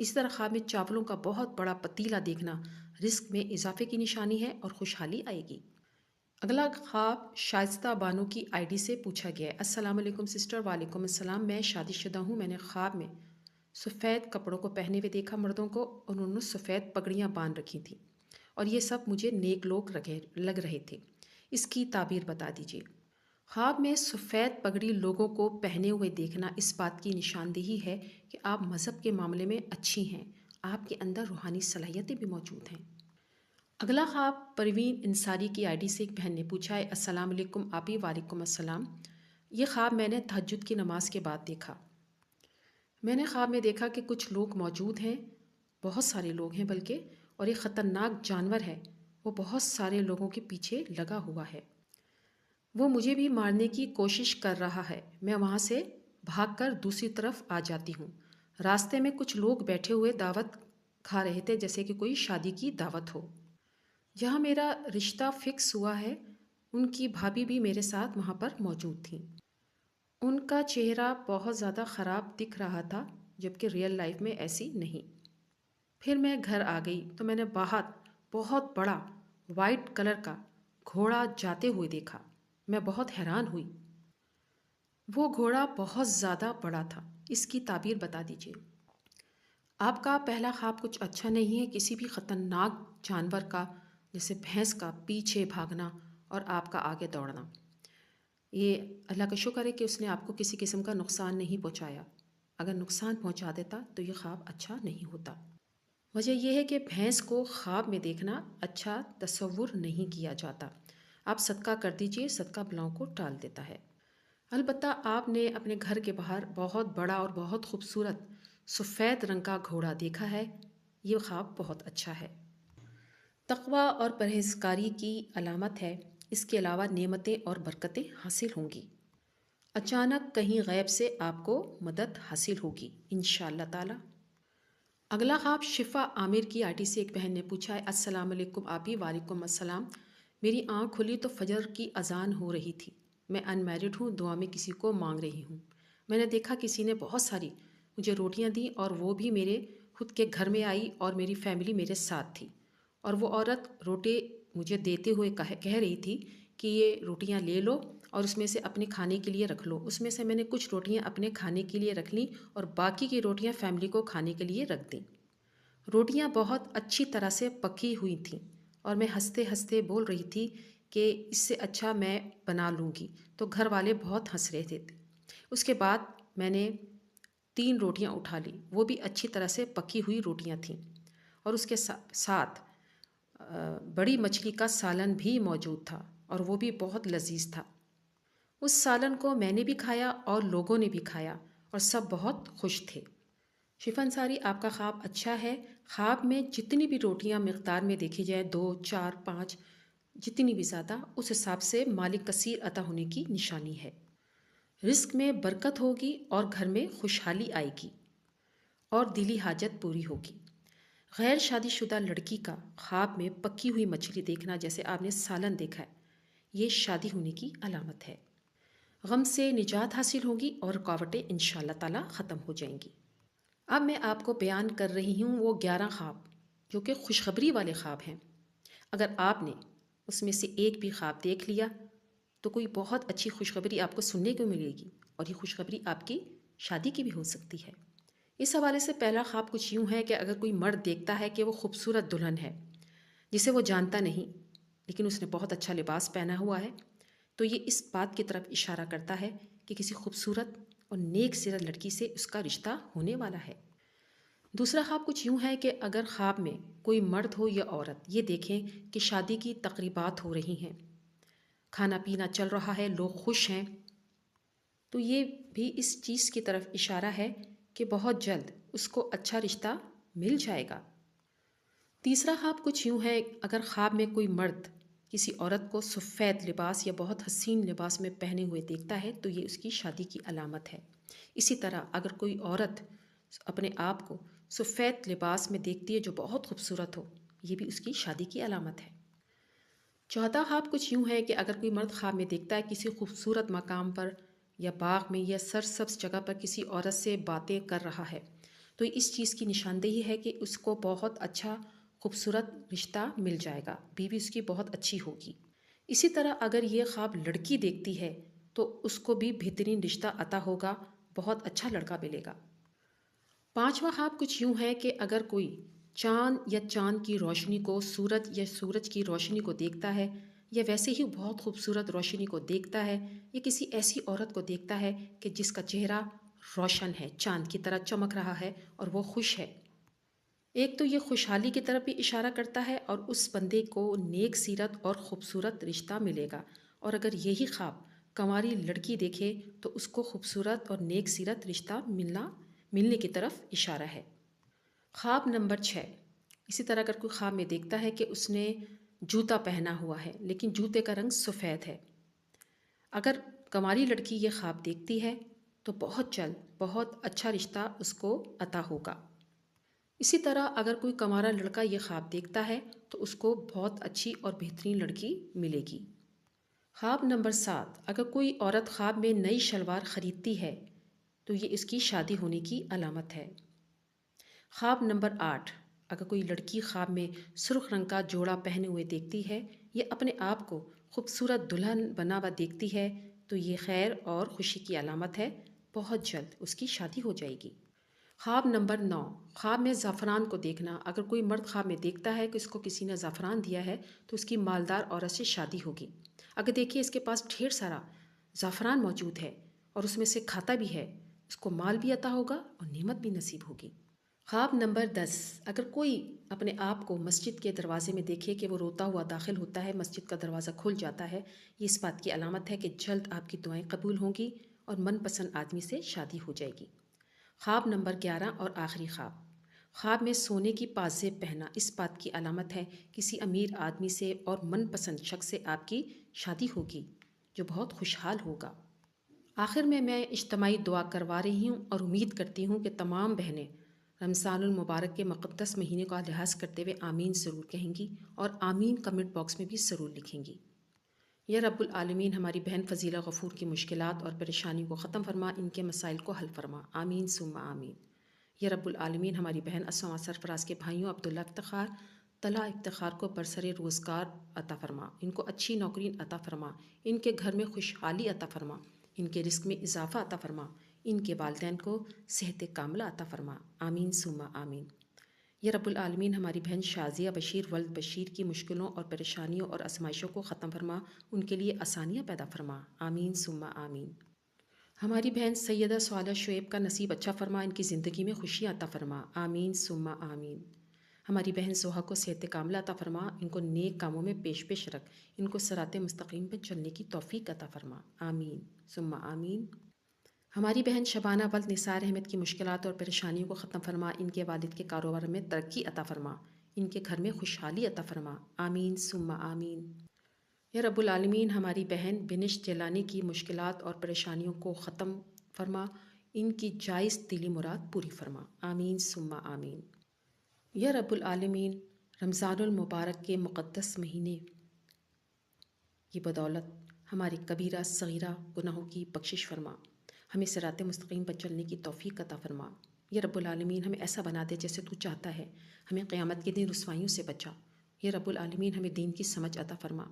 اسی طرح خواب میں چاولوں کا بہت بڑا پتیلا دیکھنا رزق میں اضافے کی نشانی ہے اور خوشحالی آئے گی۔ اگلا خواب شائستہ بانو کی آئی ڈی سے پوچھا گیا ہے۔ السلام علیکم سسٹر، وعلیکم السلام، میں شادی شدہ ہوں۔ میں نے خواب میں سفید کپڑوں کو پہنے ہوئے دیکھا مردوں کو، انہوں نے سفید پگڑیاں باندھ رکھی تھیں اور یہ سب مجھے نیک لوگ لگ رہے تھے۔ اس کی تعبیر بتا دیجیے۔ خواب میں سفید پگڑی لوگوں کو پہنے ہوئے دیکھنا اس بات کی نشاندہی ہے کہ آپ مذہب کے معاملے میں اچھی ہیں، آپ کے اندر روحانی صلاحیتیں بھی موجود ہیں۔ اگلا خواب پروین انصاری کی آئی ڈی سے ایک بہن نے پوچھا ہے۔ السلام علیکم آپی، وعلیکم السلام، یہ خواب میں نے تہجد کی نماز کے بعد دیکھا۔ میں نے خواب میں دیکھا کہ کچھ لوگ موجود ہیں، بہت سارے لوگ ہیں بلکہ، اور ایک خطرناک جانور ہے، وہ بہت سارے لوگوں کے پیچھے لگا ہوا ہے، وہ مجھے بھی مارنے کی کوشش کر رہا ہے۔ میں وہاں سے بھاگ کر دوسری طرف آ جاتی ہوں۔ راستے میں کچھ لوگ بیٹھے ہوئے دعوت کھا رہے تھے، جیسے کہ کوئی شادی کی دعوت ہو۔ جہاں میرا رشتہ فکس ہوا ہے ان کی بھابھی بھی میرے ساتھ وہاں پر موجود تھیں۔ ان کا چہرہ بہت زیادہ خراب دکھ رہا تھا، جبکہ ریئل لائف میں ایسی نہیں۔ پھر میں گھر آ گئی تو میں نے باہر بہت بڑا وائٹ کلر کا گھوڑا جاتے ہوئے دیکھا۔ میں بہت حیران ہوئی، وہ گھوڑا بہت زیادہ بڑا تھا۔ اس کی تعبیر بتا دیجیے۔ آپ کا پہلا خواب کچھ اچھا نہیں ہے، کسی بھی خطرناک جانور کا جیسے بھینس کا پیچھے بھاگنا اور آپ کا آگے دوڑنا۔ یہ اللہ کا شکر ہے کہ اس نے آپ کو کسی قسم کا نقصان نہیں پہنچایا، اگر نقصان پہنچا دیتا تو یہ خواب اچھا نہیں ہوتا۔ وجہ یہ ہے کہ بھینس کو خواب میں دیکھنا اچھا تصور نہیں کیا جاتا۔ آپ صدقہ کر دیجئے، صدقہ بلاؤں کو ٹال دیتا ہے۔ البتہ آپ نے اپنے گھر کے باہر بہت بڑا اور بہت خوبصورت سفید رنگ کا گھوڑا دیکھا ہے، یہ خواب بہت اچھا ہے، تقوی اور پرہیزگاری کی علامت ہے۔ اس کے علاوہ نعمتیں اور برکتیں حاصل ہوں گی، اچانک کہیں غیب سے آپ کو مدد حاصل ہوگی انشاءاللہ تعالی۔ اگلا خواب شفا عامر کی آئی ڈی سے ایک بہن نے پوچھا ہے۔ السلام علیکم آپی، وعلیکم السلام، میری آنکھ کھلی تو فجر کی اذان ہو رہی تھی، میں ان میرڈ ہوں، دعا میں کسی کو مانگ رہی ہوں۔ میں نے دیکھا کسی نے بہت ساری مجھے روٹیاں دیں اور وہ بھی میرے خود کے گھر میں آئی اور میری فیملی میرے ساتھ تھی، اور وہ عورت روٹی مجھے دیتے ہوئے کہہ رہی تھی کہ یہ روٹیاں لے لو اور اس میں سے اپنے کھانے کے لیے رکھ لو۔ اس میں سے میں نے کچھ روٹیاں اپنے کھانے کے لیے رکھ لیں اور باقی کی روٹیاں فیملی کو کھانے کے لیے رکھ دیں۔ روٹیاں بہت اچھی طرح سے پکی ہوئی تھیں اور میں ہنستے ہنستے بول رہی تھی کہ اس سے اچھا میں بنا لوں گی، تو گھر والے بہت ہنس رہے تھے۔ اس کے بعد میں نے 3 روٹیاں اٹھا لی، وہ بھی اچھی طرح سے پکی ہوئی روٹیاں تھیں، اور اس کے ساتھ بڑی مچھلی کا سالن بھی موجود تھا اور وہ بھی بہت لذیذ تھا۔ اس سالن کو میں نے بھی کھایا اور لوگوں نے بھی کھایا اور سب بہت خوش تھے۔ شفا انصاری، آپ کا خواب اچھا ہے۔ خواب میں جتنی بھی روٹیاں مقدار میں دیکھی جائے، 2، 4، 5، جتنی بھی زیادہ، اس حساب سے مالک کثیر عطا ہونے کی نشانی ہے۔ رزق میں برکت ہوگی اور گھر میں خوشحالی آئے گی اور دلی حاجت پوری ہوگی۔ غیر شادی شدہ لڑکی کا خواب میں پکی ہوئی مچھلی دیکھنا، جیسے آپ نے سالن دیکھا ہے، یہ شادی ہونے کی علامت ہے۔ غم سے نجات حاصل ہوگی اور رکاوٹیں انشاءاللہ تعالی ختم ہو جائیں گی۔ اب میں آپ کو بیان کر رہی ہوں وہ 11 خواب جو کہ خوشخبری والے خواب ہیں۔ اگر آپ نے اس میں سے ایک بھی خواب دیکھ لیا تو کوئی بہت اچھی خوشخبری آپ کو سننے کو ملے گی، اور یہ خوشخبری آپ کی شادی کی بھی ہو سکتی ہے۔ اس حوالے سے پہلا خواب کچھ یوں ہے کہ اگر کوئی مرد دیکھتا ہے کہ وہ خوبصورت دلہن ہے جسے وہ جانتا نہیں لیکن اس نے بہت اچھا لباس پہنا ہوا ہے، تو یہ اس بات کی طرف اشارہ کرتا ہے کہ کسی خوبصورت اور نیک سیرت لڑکی سے اس کا رشتہ ہونے والا ہے۔ دوسرا خواب کچھ یوں ہے کہ اگر خواب میں کوئی مرد ہو یا عورت یہ دیکھیں کہ شادی کی تقریبات ہو رہی ہیں، کھانا پینا چل رہا ہے، لوگ خوش ہیں، تو یہ بھی اس چیز کی طرف اشارہ ہے کہ بہت جلد اس کو اچھا رشتہ مل جائے گا۔ تیسرا خواب کچھ یوں ہے، اگر خواب میں کوئی مرد کسی عورت کو سفید لباس یا بہت حسین لباس میں پہنے ہوئے دیکھتا ہے تو یہ اس کی شادی کی علامت ہے۔ اسی طرح اگر کوئی عورت اپنے آپ کو سفید لباس میں دیکھتی ہے جو بہت خوبصورت ہو، یہ بھی اس کی شادی کی علامت ہے۔ چوتھا خواب کچھ یوں ہے کہ اگر کوئی مرد خواب میں دیکھتا ہے کسی خوبصورت مقام پر یا باغ میں یا سرسبز جگہ پر کسی عورت سے باتیں کر رہا ہے، تو اس چیز کی نشاندہی ہے کہ اس کو بہت اچھا خوبصورت رشتہ مل جائے گا، بیوی اس کی بہت اچھی ہوگی۔ اسی طرح اگر یہ خواب لڑکی دیکھتی ہے تو اس کو بھی بہترین رشتہ عطا ہوگا، بہت اچھا لڑکا ملے گا۔ پانچواں خواب کچھ یوں ہے کہ اگر کوئی چاند یا چاند کی روشنی کو سورج یا سورج کی روشنی کو دیکھتا ہے، یا ویسے ہی بہت خوبصورت روشنی کو دیکھتا ہے، یا کسی ایسی عورت کو دیکھتا ہے کہ جس کا چہرہ روشن ہے، چاند کی طرح چمک رہا ہے اور وہ خوش ہے، ایک تو یہ خوشحالی کی طرف بھی اشارہ کرتا ہے اور اس بندے کو نیک سیرت اور خوبصورت رشتہ ملے گا۔ اور اگر یہی خواب کنواری لڑکی دیکھے تو اس کو خوبصورت اور نیک سیرت رشتہ ملنے کی طرف اشارہ ہے۔ خواب نمبر 6، اسی طرح اگر کوئی خواب میں دیکھتا ہے کہ اس نے جوتا پہنا ہوا ہے لیکن جوتے کا رنگ سفید ہے، اگر کنواری لڑکی یہ خواب دیکھتی ہے تو بہت جلد بہت اچھا رشتہ اس کو عطا ہوگا۔ اسی طرح اگر کوئی کنوارا لڑکا یہ خواب دیکھتا ہے تو اس کو بہت اچھی اور بہترین لڑکی ملے گی۔ خواب نمبر 7، اگر کوئی عورت خواب میں نئی شلوار خریدتی ہے تو یہ اس کی شادی ہونے کی علامت ہے۔ خواب نمبر 8، اگر کوئی لڑکی خواب میں سرخ رنگ کا جوڑا پہنے ہوئے دیکھتی ہے یا اپنے آپ کو خوبصورت دلہن بنا ہوا دیکھتی ہے تو یہ خیر اور خوشی کی علامت ہے، بہت جلد اس کی شادی ہو جائے گی۔ خواب نمبر 9، خواب میں زعفران کو دیکھنا، اگر کوئی مرد خواب میں دیکھتا ہے کہ اس کو کسی نے زعفران دیا ہے تو اس کی مالدار عورت سے شادی ہوگی۔ اگر دیکھیے اس کے پاس ڈھیر سارا زعفران موجود ہے اور اس میں سے کھاتا بھی ہے، اس کو مال بھی عطا ہوگا اور نعمت بھی نصیب ہوگی۔ خواب نمبر 10، اگر کوئی اپنے آپ کو مسجد کے دروازے میں دیکھے کہ وہ روتا ہوا داخل ہوتا ہے، مسجد کا دروازہ کھل جاتا ہے، یہ اس بات کی علامت ہے کہ جلد آپ کی دعائیں قبول ہوں گی اور من پسند آدمی سے شادی ہو جائے گی۔ خواب نمبر 11 اور آخری خواب، خواب میں سونے کی پازیب پہنا اس بات کی علامت ہے کسی امیر آدمی سے اور من پسند شخص سے آپ کی شادی ہوگی جو بہت خوشحال ہوگا۔ آخر میں اجتماعی دعا کروا رہی ہوں اور امید کرتی ہوں کہ تمام بہنیں رمضان المبارک کے مقدس مہینے کا لحاظ کرتے ہوئے آمین ضرور کہیں گی اور آمین کمنٹ باکس میں بھی ضرور لکھیں گی۔ یا رب العالمین ہماری بہن فضیلہ غفور کی مشکلات اور پریشانیوں کو ختم فرما، ان کے مسائل کو حل فرما، آمین ثم آمین۔ یا رب العالمین ہماری بہن اسما سرفراز کے بھائیوں عبداللہ افتخار، طلحہ افتخار کو برسر روزگار عطا فرما، ان کو اچھی نوکری عطا فرما، ان کے گھر میں خوشحالی عطا فرما، ان کے رزق میں اضافہ عطا فرما، ان کے والدین کو صحت کاملہ عطا فرما، آمین ثم آمین۔ یا رب العالمین ہماری بہن شازیہ بشیر ولد بشیر کی مشکلوں اور پریشانیوں اور آزمائشوں کو ختم فرما، ان کے لیے آسانیاں پیدا فرما، آمین ثم آمین۔ ہماری بہن سیدہ سعادہ شعیب کا نصیب اچھا فرما، ان کی زندگی میں خوشی عطا فرما، آمین ثم آمین۔ ہماری بہن سوہا کو صحت کاملہ عطا فرما، ان کو نیک کاموں میں پیش رکھ، ان کو صراط مستقیم پہ چلنے کی توفیق عطا فرما، آمین ثم آمین۔ ہماری بہن شبانہ ولد نثار احمد کی مشکلات اور پریشانیوں کو ختم فرما، ان کے والد کے کاروبار میں ترقی عطا فرما، ان کے گھر میں خوشحالی عطا فرما، آمین ثم آمین۔ یا رب العالمین ہماری بہن بنش جیلانی کی مشکلات اور پریشانیوں کو ختم فرما، ان کی جائز دلی مراد پوری فرما، آمین ثم آمین۔ یا رب العالمین رمضان المبارک کے مقدس مہینے کی بدولت ہماری کبیرہ صغیرہ گناہوں کی بخشش فرما، ہمیں صراط مستقیم پر چلنے کی توفیق عطا فرما۔ یا رب العالمین ہمیں ایسا بنا دے جیسے تو چاہتا ہے، ہمیں قیامت کے دن رسوائیوں سے بچا۔ یا رب العالمین ہمیں دین کی سمجھ عطا فرما،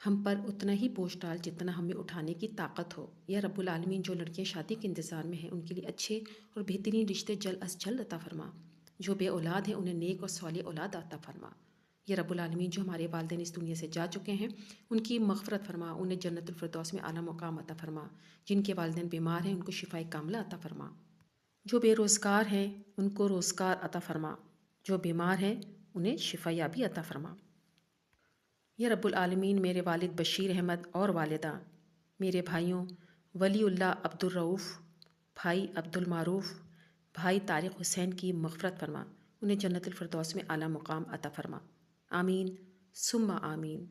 ہم پر اتنا ہی بوجھ ڈال جتنا ہمیں اٹھانے کی طاقت ہو۔ یا رب العالمین جو لڑکیاں شادی کے انتظار میں ہیں ان کے لیے اچھے اور بہترین رشتے جلد از جلد عطا فرما، جو بے اولاد ہیں انہیں نیک اور صالح اولاد عطا فرما۔ یا رب العالمین جو ہمارے والدین اس دنیا سے جا چکے ہیں ان کی مغفرت فرما، انہیں جنت الفردوس میں اعلیٰ مقام عطا فرما، جن کے والدین بیمار ہیں ان کو شفاء کاملہ عطا فرما، جو بے روزگار ہیں ان کو روزگار عطا فرما، جو بیمار ہیں انہیں شفا یابی عطا فرما۔ یا رب العالمین میرے والد بشیر احمد اور والدہ، میرے بھائیوں ولی اللہ عبد الرؤف، بھائی عبد المعروف، بھائی طارق حسین کی مغفرت فرما، انہیں جنت الفردوس میں اعلیٰ مقام عطا فرما، آمین ثم آمین۔